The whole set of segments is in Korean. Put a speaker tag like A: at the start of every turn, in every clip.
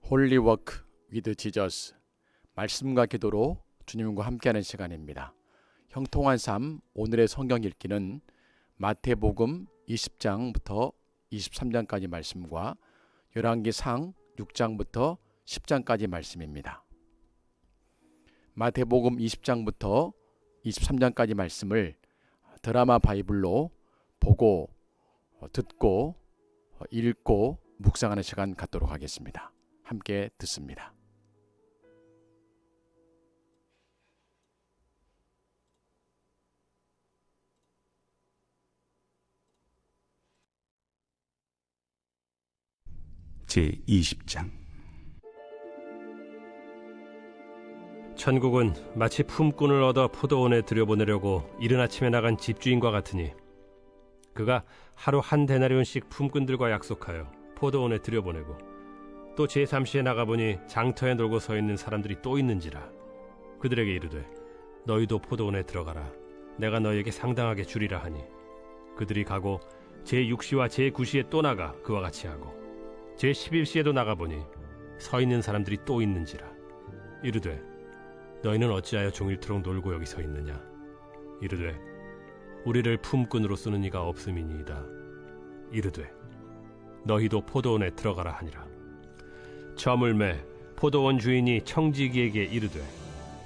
A: 홀리워크 위드 지저스, 말씀과 기도로 주님과 함께하는 시간입니다. 형통한 삶, 오늘의 성경 읽기는 마태복음 20장부터 23장까지 말씀과 열왕기상 6장부터 10장까지 말씀입니다. 마태복음 20장부터 23장까지 말씀을 드라마 바이블로 보고 듣고 읽고 묵상하는 시간 갖도록 하겠습니다. 함께 듣습니다.
B: 제20장.
C: 천국은 마치 품꾼을 얻어 포도원에 들여보내려고 이른 아침에 나간 집주인과 같으니 그가 하루 한 데나리온씩 품꾼들과 약속하여 포도원에 들여보내고 또 제3시에 나가보니 장터에 놀고 서 있는 사람들이 또 있는지라 그들에게 이르되 너희도 포도원에 들어가라. 내가 너희에게 상당하게 주리라 하니 그들이 가고 제6시와 제9시에 또 나가 그와 같이 하고 제11시에도 나가보니 서 있는 사람들이 또 있는지라 이르되 너희는 어찌하여 종일토록 놀고 여기 서 있느냐. 이르되 우리를 품꾼으로 쓰는 이가 없음이니이다. 이르되 너희도 포도원에 들어가라 하니라. 저물매 포도원 주인이 청지기에게 이르되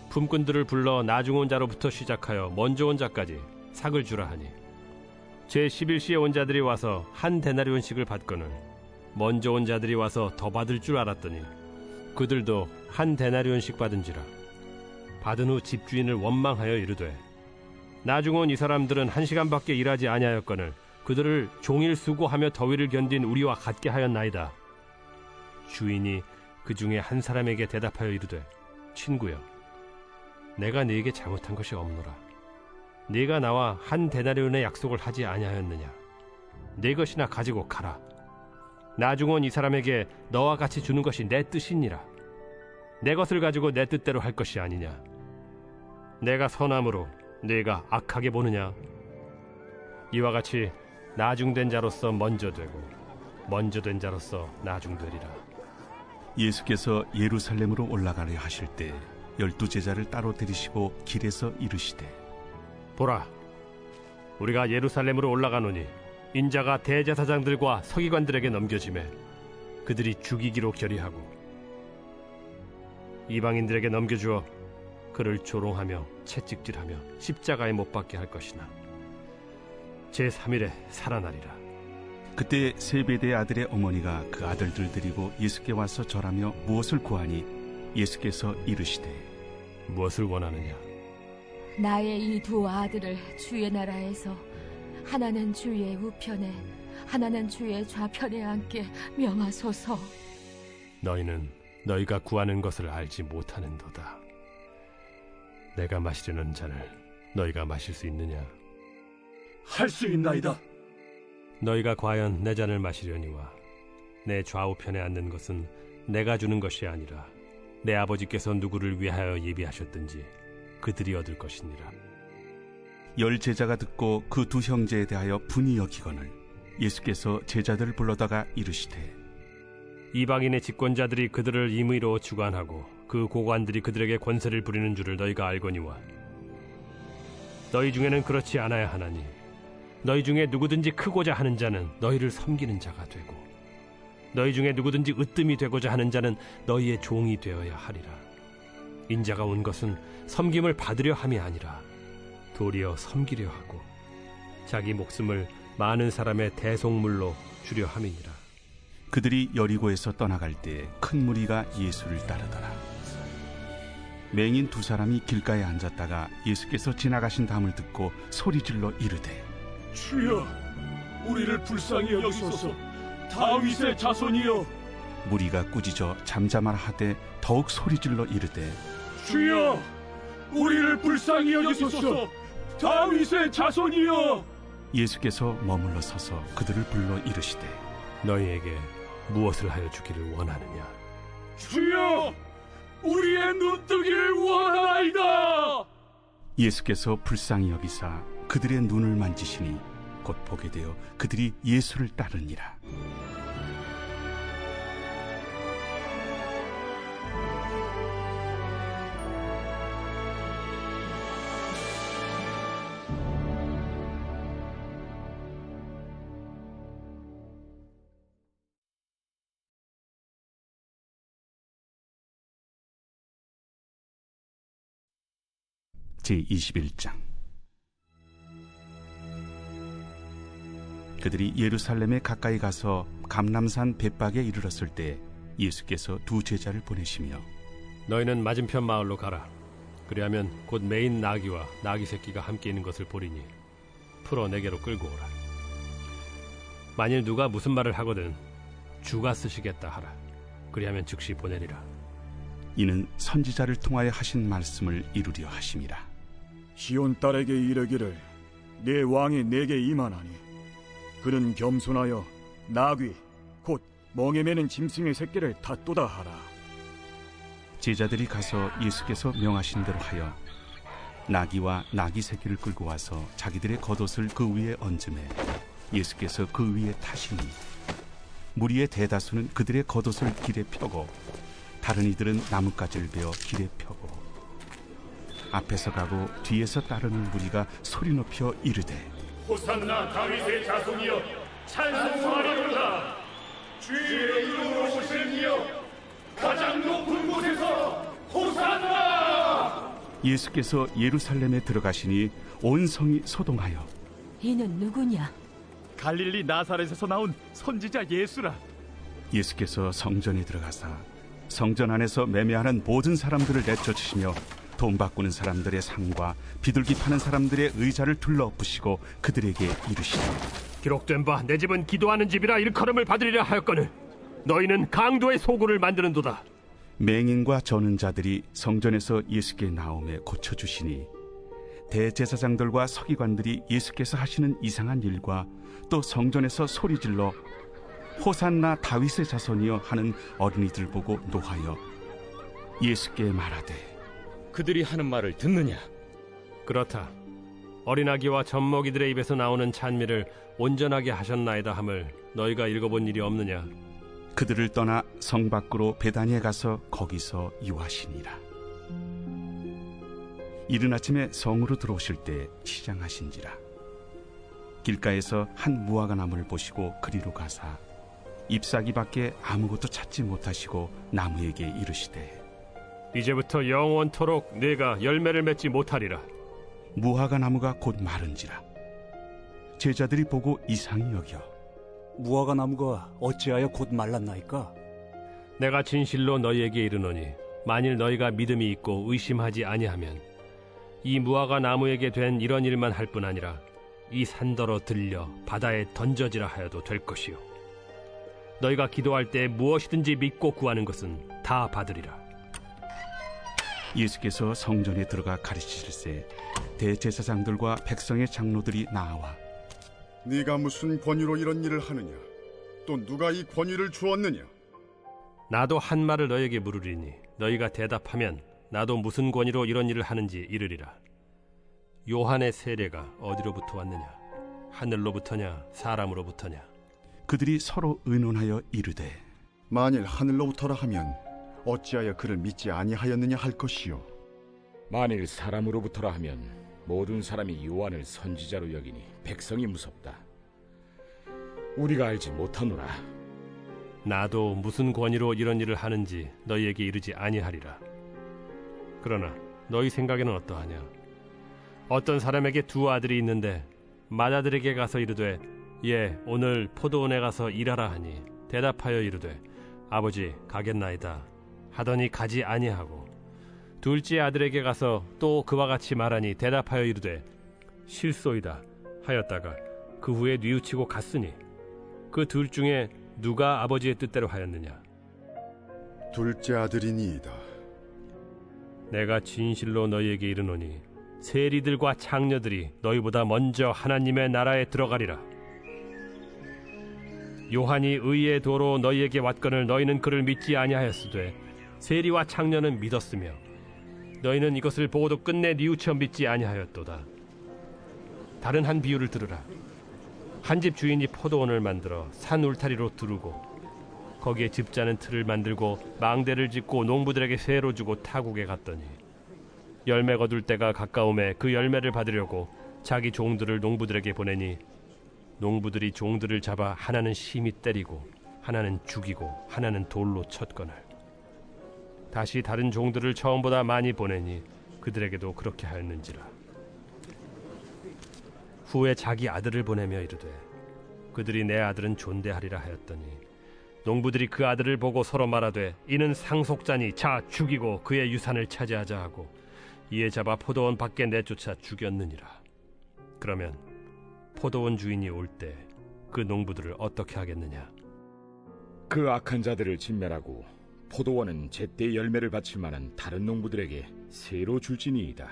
C: 품꾼들을 불러 나중 온 자로부터 시작하여 먼저 온 자까지 삭을 주라 하니 제11시에 온 자들이 와서 한 데나리온씩을 받거늘 먼저 온 자들이 와서 더 받을 줄 알았더니 그들도 한 데나리온씩 받은지라. 받은 후 집주인을 원망하여 이르되 나중 온 이 사람들은 1시간밖에 일하지 아니하였거늘 그들을 종일 수고하며 더위를 견딘 우리와 같게 하였나이다. 주인이 그 중에 한 사람에게 대답하여 이르되 친구여, 내가 네게 잘못한 것이 없노라. 네가 나와 한 데나리온의 약속을 하지 아니하였느냐. 네 것이나 가지고 가라. 나중 온 이 사람에게 너와 같이 주는 것이 내 뜻이니라. 내 것을 가지고 내 뜻대로 할 것이 아니냐. 내가 선함으로 네가 악하게 보느냐. 이와 같이 나중된 자로서 먼저 되고 먼저 된 자로서 나중되리라.
B: 예수께서 예루살렘으로 올라가려 하실 때 12 제자를 따로 데리시고 길에서 이르시되
C: 보라, 우리가 예루살렘으로 올라가노니 인자가 대제사장들과 서기관들에게 넘겨지매 그들이 죽이기로 결의하고 이방인들에게 넘겨주어 그를 조롱하며 채찍질하며 십자가에 못 박게 할 것이나 제3일에 살아나리라.
B: 그때 세베대의 아들의 어머니가 그 아들들 데리고 예수께 와서 절하며 무엇을 구하니 예수께서 이르시되
C: 무엇을 원하느냐.
D: 나의 이 두 아들을 주의 나라에서 하나는 주의 우편에 하나는 주의 좌편에 앉게 명하소서.
C: 너희는 너희가 구하는 것을 알지 못하는도다. 내가 마시려는 잔을 너희가 마실 수 있느냐.
E: 할 수 있나이다.
C: 너희가 과연 내 잔을 마시려니와 내 좌우편에 앉는 것은 내가 주는 것이 아니라 내 아버지께서 누구를 위하여 예비하셨든지 그들이 얻을 것이니라.
B: 10 제자가 듣고 그 두 형제에 대하여 분이 여기거늘 예수께서 제자들을 불러다가 이르시되
C: 이방인의 집권자들이 그들을 임의로 주관하고 그 고관들이 그들에게 권세를 부리는 줄을 너희가 알거니와 너희 중에는 그렇지 않아야 하나니 너희 중에 누구든지 크고자 하는 자는 너희를 섬기는 자가 되고 너희 중에 누구든지 으뜸이 되고자 하는 자는 너희의 종이 되어야 하리라. 인자가 온 것은 섬김을 받으려 함이 아니라 도리어 섬기려 하고 자기 목숨을 많은 사람의 대속물로 주려 함이니라.
B: 그들이 여리고에서 떠나갈 때 큰 무리가 예수를 따르더라. 맹인 2 사람이 길가에 앉았다가 예수께서 지나가신 다음을 듣고 소리질러 이르되
E: 주여, 우리를 불쌍히 여기소서. 다윗의 자손이여.
B: 무리가 꾸짖어 잠잠하라 하되 더욱 소리질러 이르되
E: 주여, 우리를 불쌍히 여기소서. 다윗의 자손이여.
B: 예수께서 머물러 서서 그들을 불러 이르시되
C: 너희에게 무엇을 하여 주기를 원하느냐.
E: 주여, 우리의 눈뜨기를 원하나이다.
B: 예수께서 불쌍히 여기사 그들의 눈을 만지시니 곧 보게 되어 그들이 예수를 따르니라. 제21장. 그들이 예루살렘에 가까이 가서 감람산 벳박에 이르렀을 때 예수께서 두 제자를 보내시며
C: 너희는 맞은편 마을로 가라. 그리하면 곧 매인 나귀와 나귀 새끼가 함께 있는 것을 보리니 풀어 내게로 끌고 오라. 만일 누가 무슨 말을 하거든 주가 쓰시겠다 하라. 그리하면 즉시 보내리라.
B: 이는 선지자를 통하여 하신 말씀을 이루려 하심이라.
E: 시온 딸에게 이르기를 내 왕이 내게 임하나니 그는 겸손하여 나귀 곧 멍에 매는 짐승의 새끼를 탓도다 하라.
B: 제자들이 가서 예수께서 명하신 대로 하여 나귀와 나귀 새끼를 끌고 와서 자기들의 겉옷을 그 위에 얹음에 예수께서 그 위에 타시니 무리의 대다수는 그들의 겉옷을 길에 펴고 다른 이들은 나뭇가지를 베어 길에 펴고 앞에서 가고 뒤에서 따르는 무리가 소리 높여 이르되
E: 호산나 다윗의 자손이여 찬송하리로다. 주의 이름으로 오실 이여 가장 높은 곳에서 호산나.
B: 예수께서 예루살렘에 들어가시니 온 성이 소동하여
D: 이는 누구냐?
E: 갈릴리 나사렛에서 나온 선지자 예수라.
B: 예수께서 성전에 들어가사 성전 안에서 매매하는 모든 사람들을 내쫓으시며 돈 바꾸는 사람들의 상과 비둘기 파는 사람들의 의자를 둘러엎으시고 그들에게 이르시되
C: 기록된 바 내 집은 기도하는 집이라 일컬음을 받으리라 하였거늘 너희는 강도의 소굴을 만드는도다.
B: 맹인과 저는 자들이 성전에서 예수께 나오매 고쳐주시니 대제사장들과 서기관들이 예수께서 하시는 이상한 일과 또 성전에서 소리질러 호산나 다윗의 자손이여 하는 어린이들 보고 노하여 예수께 말하되
F: 그들이 하는 말을 듣느냐?
C: 그렇다. 어린아기와 젖먹이들의 입에서 나오는 찬미를 온전하게 하셨나이다 함을 너희가 읽어본 일이 없느냐?
B: 그들을 떠나 성 밖으로 베다니에 가서 거기서 유하시니라. 이른 아침에 성으로 들어오실 때 시장하신지라. 길가에서 한 무화과 나무를 보시고 그리로 가사 잎사귀밖에 아무것도 찾지 못하시고 나무에게 이르시되
C: 이제부터 영원토록 네가 열매를 맺지 못하리라.
B: 무화과 나무가 곧 마른지라. 제자들이 보고 이상히 여겨
G: 무화과 나무가 어찌하여 곧 말랐나이까?
C: 내가 진실로 너희에게 이르노니 만일 너희가 믿음이 있고 의심하지 아니하면 이 무화과 나무에게 된 이런 일만 할 뿐 아니라 이 산더러 들려 바다에 던져지라 하여도 될 것이요 너희가 기도할 때 무엇이든지 믿고 구하는 것은 다 받으리라.
B: 예수께서 성전에 들어가 가르치실세 대제사장들과 백성의 장로들이 나와
H: 네가 무슨 권위로 이런 일을 하느냐? 또 누가 이 권위를 주었느냐?
C: 나도 한 말을 너희에게 물으리니 너희가 대답하면 나도 무슨 권위로 이런 일을 하는지 이르리라. 요한의 세례가 어디로부터 왔느냐? 하늘로부터냐 사람으로부터냐?
B: 그들이 서로 의논하여 이르되
H: 만일 하늘로부터라 하면 어찌하여 그를 믿지 아니하였느냐 할 것이요.
F: 만일 사람으로부터라 하면 모든 사람이 요한을 선지자로 여기니 백성이 무섭다. 우리가 알지 못하노라.
C: 나도 무슨 권위로 이런 일을 하는지 너희에게 이르지 아니하리라. 그러나 너희 생각에는 어떠하냐? 어떤 사람에게 두 아들이 있는데 맏아들에게 가서 이르되 예 오늘 포도원에 가서 일하라 하니 대답하여 이르되 아버지 가겠나이다 하더니 가지 아니하고 둘째 아들에게 가서 또 그와 같이 말하니 대답하여 이르되 실소이다 하였다가 그 후에 뉘우치고 갔으니 그 둘 중에 누가 아버지의 뜻대로 하였느냐?
H: 둘째 아들이니이다.
C: 내가 진실로 너희에게 이르노니 세리들과 창녀들이 너희보다 먼저 하나님의 나라에 들어가리라. 요한이 의의 도로 너희에게 왔거늘 너희는 그를 믿지 아니하였으되 세리와 창녀는 믿었으며 너희는 이것을 보고도 끝내 뉘우쳐 믿지 아니하였도다. 다른 한 비유를 들으라. 한 집 주인이 포도원을 만들어 산 울타리로 두르고 거기에 집자는 틀을 만들고 망대를 짓고 농부들에게 세로 주고 타국에 갔더니 열매 거둘 때가 가까움에 그 열매를 받으려고 자기 종들을 농부들에게 보내니 농부들이 종들을 잡아 하나는 심히 때리고 하나는 죽이고 하나는 돌로 쳤거늘 다시 다른 종들을 처음보다 많이 보내니 그들에게도 그렇게 하였는지라. 후에 자기 아들을 보내며 이르되 그들이 내 아들은 존대하리라 하였더니 농부들이 그 아들을 보고 서로 말하되 이는 상속자니 자 죽이고 그의 유산을 차지하자 하고 이에 잡아 포도원 밖에 내쫓아 죽였느니라. 그러면 포도원 주인이 올 때 그 농부들을 어떻게 하겠느냐?
F: 그 악한 자들을 진멸하고 포도원은 제때 열매를 바칠 만한 다른 농부들에게 새로 줄지니이다.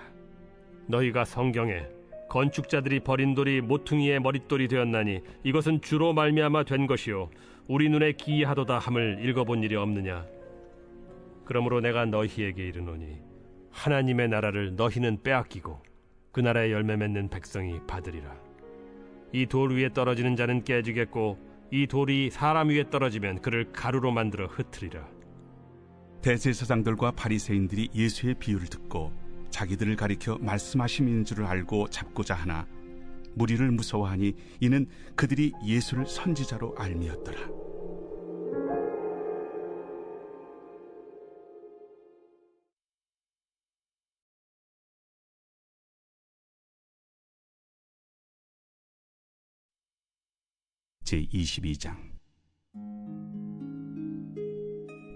C: 너희가 성경에 건축자들이 버린 돌이 모퉁이의 머릿돌이 되었나니 이것은 주로 말미암아 된 것이요 우리 눈에 기이하도다 함을 읽어본 일이 없느냐? 그러므로 내가 너희에게 이르노니 하나님의 나라를 너희는 빼앗기고 그 나라의 열매 맺는 백성이 받으리라. 이 돌 위에 떨어지는 자는 깨지겠고 이 돌이 사람 위에 떨어지면 그를 가루로 만들어 흩으리라.
B: 대제사장들과 바리새인들이 예수의 비유를 듣고 자기들을 가리켜 말씀하심인 줄을 알고 잡고자 하나 무리를 무서워하니 이는 그들이 예수를 선지자로 알미었더라. 제22장.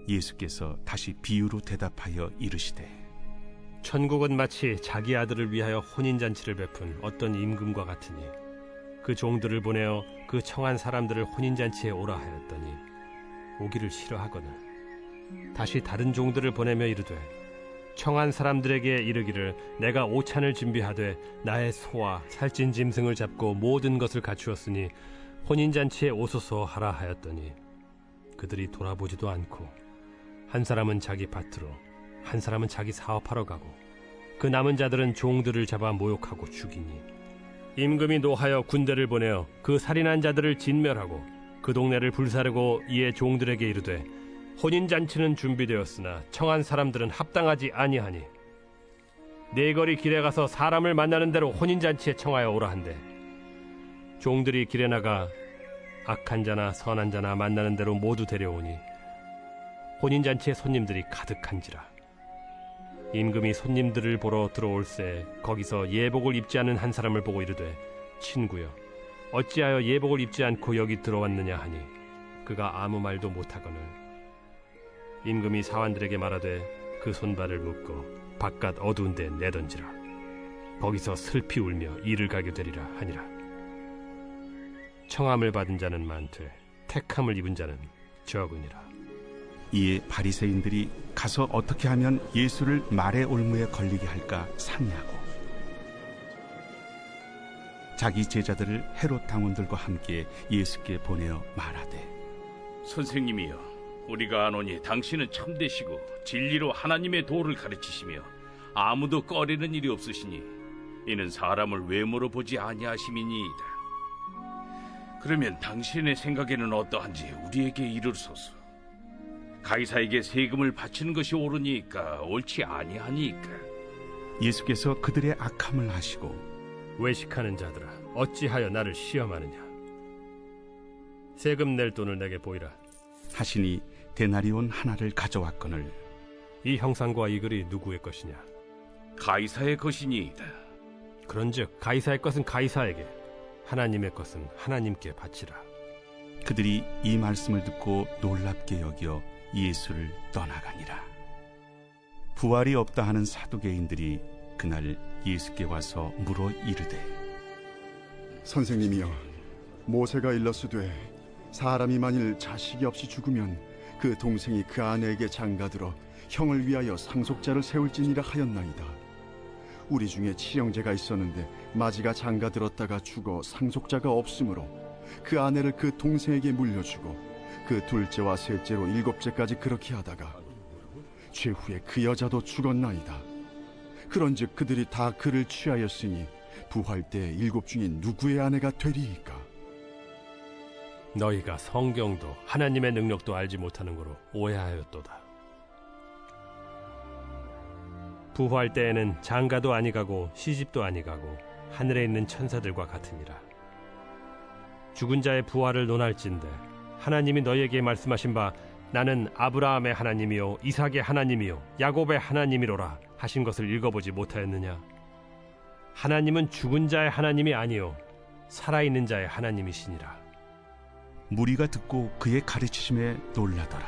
B: 예수께서 다시 비유로 대답하여 이르시되
C: 천국은 마치 자기 아들을 위하여 혼인잔치를 베푼 어떤 임금과 같으니 그 종들을 보내어 그 청한 사람들을 혼인잔치에 오라 하였더니 오기를 싫어하거늘 다시 다른 종들을 보내며 이르되 청한 사람들에게 이르기를 내가 오찬을 준비하되 나의 소와 살찐 짐승을 잡고 모든 것을 갖추었으니 혼인잔치에 오소서 하라 하였더니 그들이 돌아보지도 않고 한 사람은 자기 밭으로 한 사람은 자기 사업하러 가고 그 남은 자들은 종들을 잡아 모욕하고 죽이니 임금이 노하여 군대를 보내어 그 살인한 자들을 진멸하고 그 동네를 불사르고 이에 종들에게 이르되 혼인잔치는 준비되었으나 청한 사람들은 합당하지 아니하니 네거리 길에 가서 사람을 만나는 대로 혼인잔치에 청하여 오라 한대 종들이 길에 나가 악한 자나 선한 자나 만나는 대로 모두 데려오니 혼인잔치에 손님들이 가득한지라. 임금이 손님들을 보러 들어올새 거기서 예복을 입지 않은 한 사람을 보고 이르되 친구여 어찌하여 예복을 입지 않고 여기 들어왔느냐 하니 그가 아무 말도 못하거늘 임금이 사환들에게 말하되 그 손발을 묶고 바깥 어두운 데 내던지라. 거기서 슬피 울며 이를 가게 되리라 하니라. 청함을 받은 자는 많되 택함을 입은 자는 적으니라.
B: 이에 바리새인들이 가서 어떻게 하면 예수를 말의 올무에 걸리게 할까 상의하고 자기 제자들을 헤롯 당원들과 함께 예수께 보내어 말하되
I: 선생님이여 우리가 아노니 당신은 참되시고 진리로 하나님의 도를 가르치시며 아무도 꺼리는 일이 없으시니 이는 사람을 외모로 보지 아니하심이니이다. 그러면 당신의 생각에는 어떠한지 우리에게 이르소서. 가이사에게 세금을 바치는 것이 옳으니까 옳지 아니하니까.
B: 예수께서 그들의 악함을 아시고
C: 외식하는 자들아 어찌하여 나를 시험하느냐. 세금 낼 돈을 내게 보이라
B: 하시니 데나리온 하나를 가져왔거늘
C: 이 형상과 이 글이 누구의 것이냐.
I: 가이사의 것이니이다.
C: 그런즉 가이사의 것은 가이사에게 하나님의 것은 하나님께 바치라.
B: 그들이 이 말씀을 듣고 놀랍게 여겨 예수를 떠나가니라. 부활이 없다 하는 사두개인들이 그날 예수께 와서 물어 이르되
H: 선생님이여 모세가 일렀으되 사람이 만일 자식이 없이 죽으면 그 동생이 그 아내에게 장가들어 형을 위하여 상속자를 세울지니라 하였나이다. 우리 중에 친형제가 있었는데 마지가 장가들었다가 죽어 상속자가 없으므로 그 아내를 그 동생에게 물려주고 그 둘째와 셋째로 일곱째까지 그렇게 하다가 최후에 그 여자도 죽었나이다. 그런즉 그들이 다 그를 취하였으니 부활 때 일곱 중인 누구의 아내가 되리이까?
C: 너희가 성경도 하나님의 능력도 알지 못하는 거로 오해하였도다. 부활 때에는 장가도 아니가고 시집도 아니가고 하늘에 있는 천사들과 같으니라. 죽은 자의 부활을 논할진대 하나님이 너희에게 말씀하신 바 나는 아브라함의 하나님이요 이삭의 하나님이요 야곱의 하나님이로라 하신 것을 읽어보지 못하였느냐? 하나님은 죽은 자의 하나님이 아니요 살아있는 자의 하나님이시니라.
B: 무리가 듣고 그의 가르치심에 놀라더라.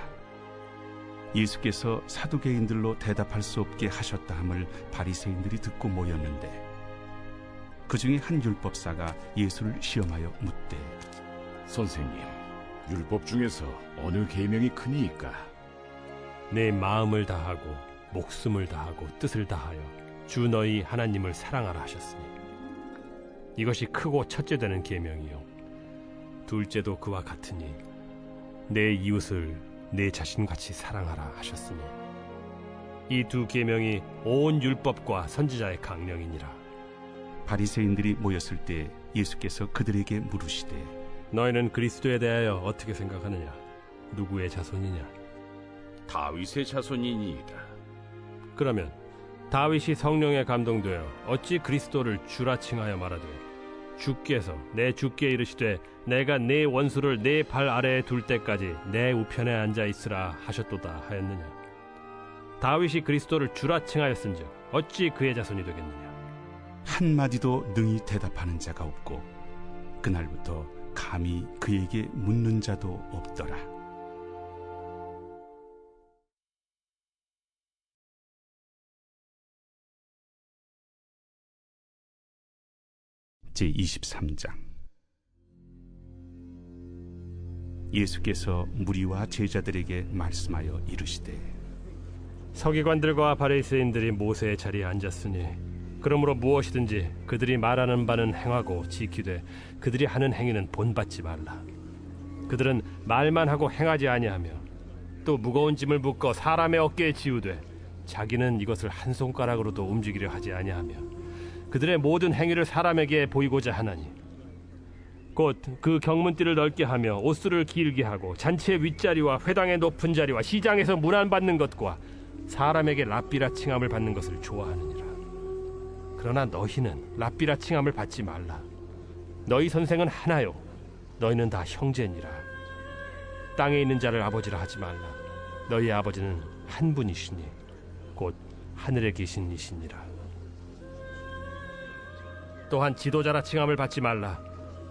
B: 예수께서 사두개인들로 대답할 수 없게 하셨다 함을 바리새인들이 듣고 모였는데 그 중에 한 율법사가 예수를 시험하여 묻되
F: 선생님, 율법 중에서 어느 계명이 크니이까?
C: 내 마음을 다하고 목숨을 다하고 뜻을 다하여 주 너희 하나님을 사랑하라 하셨으니 이것이 크고 첫째 되는 계명이요 둘째도 그와 같으니 내 이웃을 내 자신같이 사랑하라 하셨으니 이 두 계명이 온 율법과 선지자의 강령이니라.
B: 바리새인들이 모였을 때 예수께서 그들에게 물으시되
C: 너희는 그리스도에 대하여 어떻게 생각하느냐? 누구의 자손이냐?
I: 다윗의 자손이니이다.
C: 그러면 다윗이 성령에 감동되어 어찌 그리스도를 주라 칭하여 말하되 주께서 내 주께 이르시되 내가 네 원수를 네 발 아래에 둘 때까지 내 우편에 앉아 있으라 하셨도다 하였느냐? 다윗이 그리스도를 주라 칭하였은즉 어찌 그의 자손이 되겠느냐?
B: 한마디도 능히 대답하는 자가 없고 그날부터 감히 그에게 묻는 자도 없더라. 제23장. 예수께서 무리와 제자들에게 말씀하여 이르시되
C: 서기관들과 바리새인들이 모세의 자리에 앉았으니 그러므로 무엇이든지 그들이 말하는 바는 행하고 지키되 그들이 하는 행위는 본받지 말라. 그들은 말만 하고 행하지 아니하며 또 무거운 짐을 묶어 사람의 어깨에 지우되 자기는 이것을 한 손가락으로도 움직이려 하지 아니하며 그들의 모든 행위를 사람에게 보이고자 하나니 곧 그 경문띠를 넓게 하며 옷수를 길게 하고 잔치의 윗자리와 회당의 높은 자리와 시장에서 문안받는 것과 사람에게 랍비라 칭함을 받는 것을 좋아하느니라. 그러나 너희는 랍비라 칭함을 받지 말라. 너희 선생은 하나요 너희는 다 형제니라. 땅에 있는 자를 아버지라 하지 말라. 너희 아버지는 한 분이시니 곧 하늘에 계신 이시니라. 또한 지도자라 칭함을 받지 말라.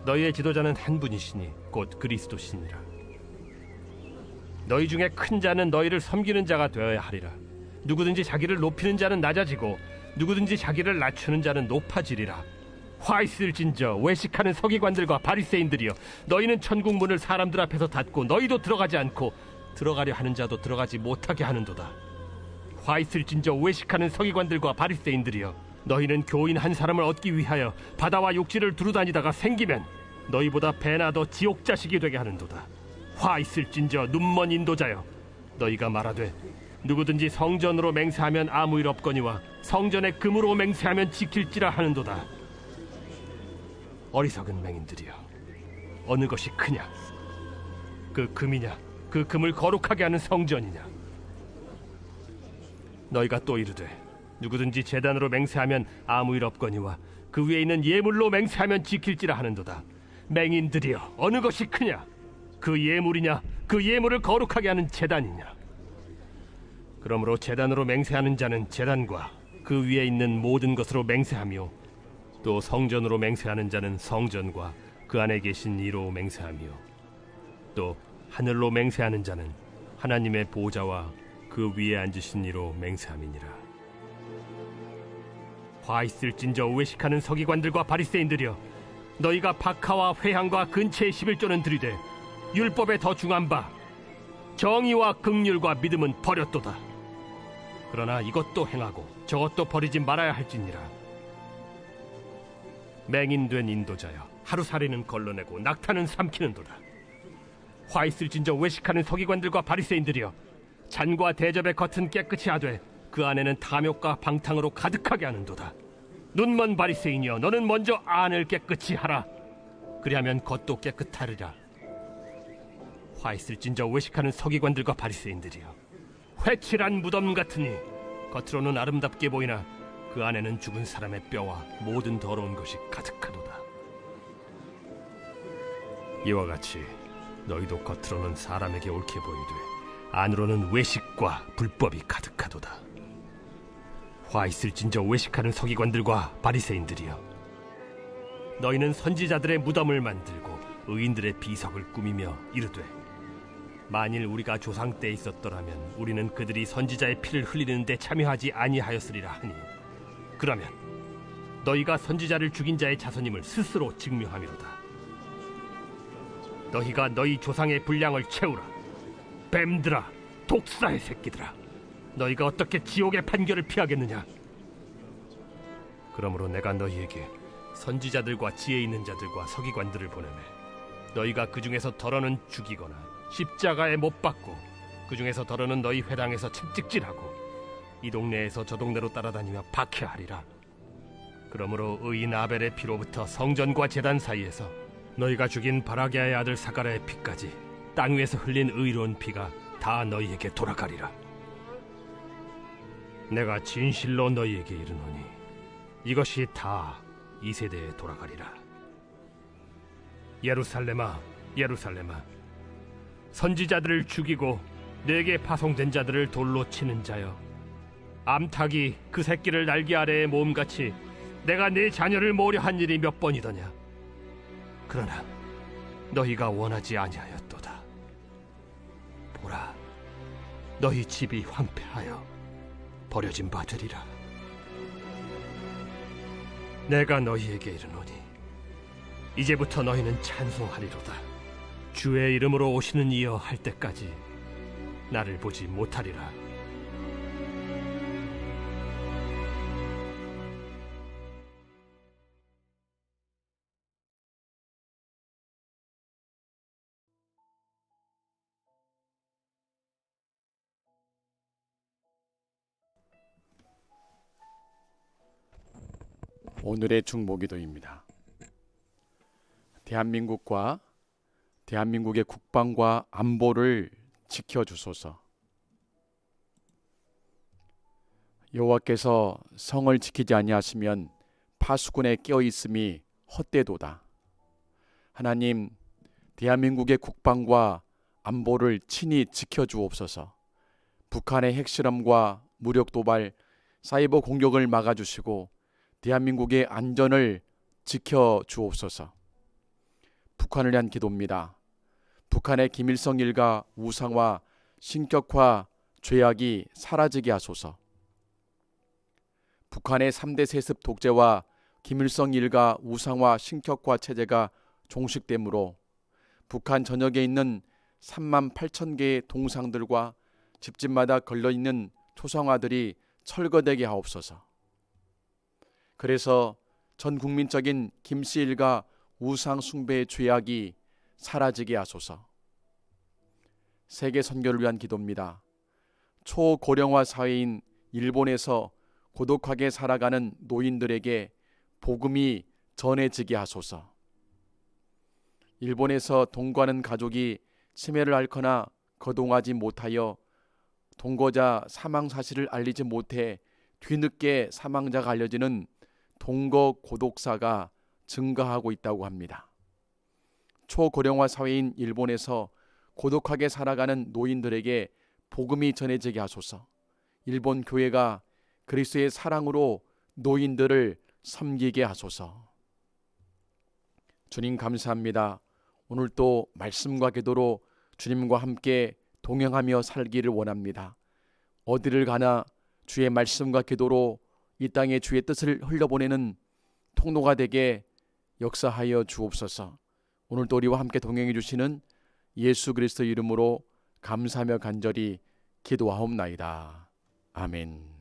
C: 너희의 지도자는 한 분이시니 곧 그리스도시니라. 너희 중에 큰 자는 너희를 섬기는 자가 되어야 하리라. 누구든지 자기를 높이는 자는 낮아지고 누구든지 자기를 낮추는 자는 높아지리라. 화 있을진저 외식하는 서기관들과 바리새인들이여, 너희는 천국 문을 사람들 앞에서 닫고 너희도 들어가지 않고 들어가려 하는 자도 들어가지 못하게 하는도다. 화 있을진저 외식하는 서기관들과 바리새인들이여, 너희는 교인 한 사람을 얻기 위하여 바다와 육지를 두루다니다가 생기면 너희보다 배나 더 지옥 자식이 되게 하는도다. 화 있을진저 눈먼 인도자여, 너희가 말하되 누구든지 성전으로 맹세하면 아무 일 없거니와 성전에 금으로 맹세하면 지킬지라 하는도다. 어리석은 맹인들이여, 어느 것이 크냐? 그 금이냐? 그 금을 거룩하게 하는 성전이냐? 너희가 또 이르되 누구든지 제단으로 맹세하면 아무 일 없거니와 그 위에 있는 예물로 맹세하면 지킬지라 하는도다. 맹인들이여, 어느 것이 크냐? 그 예물이냐? 그 예물을 거룩하게 하는 제단이냐? 그러므로 제단으로 맹세하는 자는 제단과 그 위에 있는 모든 것으로 맹세하며 또 성전으로 맹세하는 자는 성전과 그 안에 계신 이로 맹세하며 또 하늘로 맹세하는 자는 하나님의 보좌와 그 위에 앉으신 이로 맹세함이니라. 화 있을진저 외식하는 서기관들과 바리새인들이여, 너희가 박하와 회향과 근체의 11조는 들이되 율법에 더 중한 바 정의와 긍휼과 믿음은 버렸도다. 그러나 이것도 행하고 저것도 버리지 말아야 할지니라. 맹인된 인도자여, 하루살이는 걸러내고 낙타는 삼키는도다. 화 있을진저 외식하는 서기관들과 바리새인들이여, 잔과 대접의 겉은 깨끗이 하되 그 안에는 탐욕과 방탕으로 가득하게 하는도다. 눈먼 바리새인이여, 너는 먼저 안을 깨끗이 하라. 그리하면 겉도 깨끗하리라. 화 있을진저 외식하는 서기관들과 바리새인들이여, 회칠한 무덤 같으니 겉으로는 아름답게 보이나 그 안에는 죽은 사람의 뼈와 모든 더러운 것이 가득하도다. 이와 같이 너희도 겉으로는 사람에게 옳게 보이되 안으로는 외식과 불법이 가득하도다. 화 있을진저 외식하는 서기관들과 바리새인들이여, 너희는 선지자들의 무덤을 만들고 의인들의 비석을 꾸미며 이르되, 만일 우리가 조상 때에 있었더라면 우리는 그들이 선지자의 피를 흘리는데 참여하지 아니하였으리라 하니, 그러면 너희가 선지자를 죽인 자의 자손임을 스스로 증명하미로다. 너희가 너희 조상의 분량을 채우라. 뱀들아, 독사의 새끼들아, 너희가 어떻게 지옥의 판결을 피하겠느냐? 그러므로 내가 너희에게 선지자들과 지혜 있는 자들과 서기관들을 보내매, 너희가 그 중에서 덜어는 죽이거나 십자가에 못 박고, 그 중에서 덜어는 너희 회당에서 채찍질하고 이 동네에서 저 동네로 따라다니며 박해하리라. 그러므로 의인 아벨의 피로부터 성전과 제단 사이에서 너희가 죽인 바라게아의 아들 사가랴의 피까지 땅 위에서 흘린 의로운 피가 다 너희에게 돌아가리라. 내가 진실로 너희에게 이르노니 이것이 다 이 세대에 돌아가리라. 예루살렘아, 예루살렘아, 선지자들을 죽이고 내게 파송된 자들을 돌로 치는 자여, 암탉이 그 새끼를 날개 아래에 모음같이 내가 네 자녀를 모으려 한 일이 몇 번이더냐? 그러나 너희가 원하지 아니하였도다. 보라, 너희 집이 황폐하여 버려진 바 되리라. 내가 너희에게 이르노니 이제부터 너희는 찬송하리로다. 주의 이름으로 오시는 이여 할 때까지 나를 보지 못하리라.
A: 오늘의 중보기도입니다. 대한민국과 대한민국의 국방과 안보를 지켜주소서. 여호와께서 성을 지키지 아니하시면 파수꾼에 끼어 있음이 헛되도다. 하나님, 대한민국의 국방과 안보를 친히 지켜주옵소서. 북한의 핵실험과 무력 도발, 사이버 공격을 막아주시고 대한민국의 안전을 지켜주옵소서. 북한을 위한 기도입니다. 북한의 김일성 일가 우상화, 신격화, 죄악이 사라지게 하소서. 북한의 3대 세습 독재와 김일성 일가 우상화, 신격화 체제가 종식되므로 북한 전역에 있는 3만 8천 개의 동상들과 집집마다 걸려있는 초상화들이 철거되게 하옵소서. 그래서 전 국민적인 김씨 일가 우상 숭배의 죄악이 사라지게 하소서. 세계 선교를 위한 기도입니다. 초고령화 사회인 일본에서 고독하게 살아가는 노인들에게 복음이 전해지게 하소서. 일본에서 동거하는 가족이 치매를 앓거나 거동하지 못하여 동거자 사망 사실을 알리지 못해 뒤늦게 사망자가 알려지는 동거 고독사가 증가하고 있다고 합니다. 초고령화 사회인 일본에서 고독하게 살아가는 노인들에게 복음이 전해지게 하소서. 일본 교회가 그리스도의 사랑으로 노인들을 섬기게 하소서. 주님 감사합니다. 오늘 또 말씀과 기도로 주님과 함께 동행하며 살기를 원합니다. 어디를 가나 주의 말씀과 기도로 이 땅에 주의 뜻을 흘려보내는 통로가 되게 역사하여 주옵소서. 오늘도 우리와 함께 동행해 주시는 예수 그리스도 이름으로 감사하며 간절히 기도하옵나이다. 아멘.